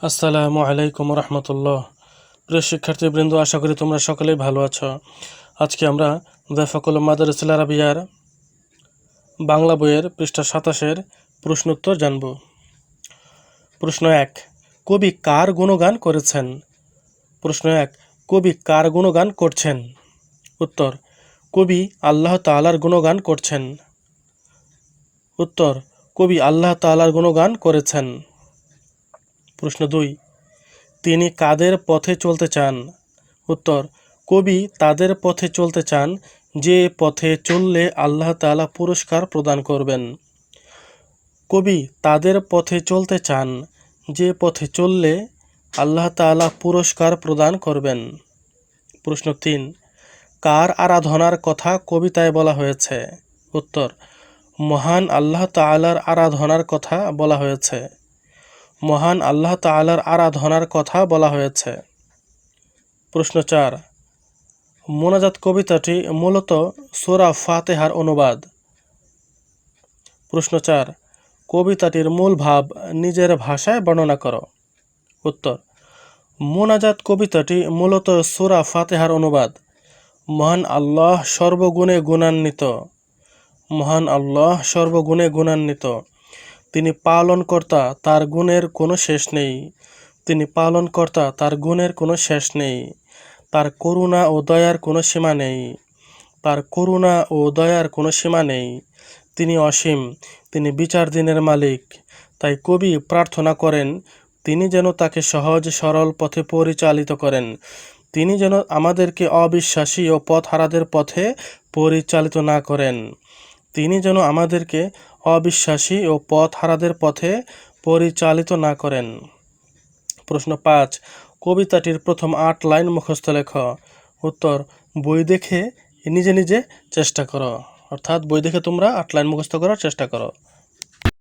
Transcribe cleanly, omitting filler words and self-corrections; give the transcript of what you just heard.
আসসালামু আলাইকুম রহমতুল্লাহ। প্রিয় শিক্ষার্থীবৃন্দ, আশা করি তোমরা সকলেই ভালো আছো। আজকে আমরা ওয়াফাকুল মাদারিসুল আরাবিয়ার বাংলা বইয়ের পৃষ্ঠা 27-এর প্রশ্নোত্তর জানব। প্রশ্ন 1, কবি কার গুণগান করেছেন? প্রশ্ন 1, কবি কার গুণগান করছেন? উত্তর, কবি আল্লাহ তাআলার গুণগান করছেন। উত্তর, কবি আল্লাহ তাআলার গুণগান করেছেন। প্রশ্ন 2, তিনি কাদের পথে চলতে চান? উত্তর, কবি তাদের পথে চলতে চান যে পথে চললে আল্লাহ তাআলা পুরস্কার প্রদান করবেন। কবি তাদের পথে চলতে চান যে পথে চললে আল্লাহ তাআলা পুরস্কার প্রদান করবেন। প্রশ্ন 3, কার আরাধনার কথা কবিতায় বলা হয়েছে? উত্তর, মহান আল্লাহ তাআলার আরাধনার কথা বলা হয়েছে। মহান আল্লাহ তাআলার আরাধনার কথা বলা হয়েছে। প্রশ্ন 4, মোনাজাত কবিতাটি মূলত সূরা ফাতিহার অনুবাদ। প্রশ্ন 4, কবিতাটির মূল ভাব নিজের ভাষায় বর্ণনা করো। উত্তর, মোনাজাত কবিতাটি মূলত সূরা ফাতিহার অনুবাদ। মহান আল্লাহ সর্বগুণে গুণান্বিত। মহান আল্লাহ সর্বগুণে গুণান্বিত। তিনি পালনকর্তা, তার গুণের কোনো শেষ নেই। তিনি পালনকর্তা, তার গুণের কোনো শেষ নেই। তার করুণা ও দয়ার কোনো সীমা নেই। তার করুণা ও দয়ার কোনো সীমা নেই। তিনি অসীম, তিনি বিচার দিনের মালিক। তাই কবি প্রার্থনা করেন তিনি যেন তাকে সহজ সরল পথে পরিচালিত করেন। তিনি যেন আমাদেরকে অবিশ্বাসী ও পথহারাদের পথে পরিচালিত না করেন। তিনি যেন আমাদেরকে অবিশ্বাসী ও পথহারাদের পথে পরিচালিত না করেন। প্রশ্ন 5, কবিতাটির প্রথম 8 লাইন মুখস্থ লেখ। উত্তর, বই দেখে নিজে নিজে চেষ্টা করো। অর্থাৎ বই দেখে তোমরা 8 লাইন মুখস্থ করার চেষ্টা করো।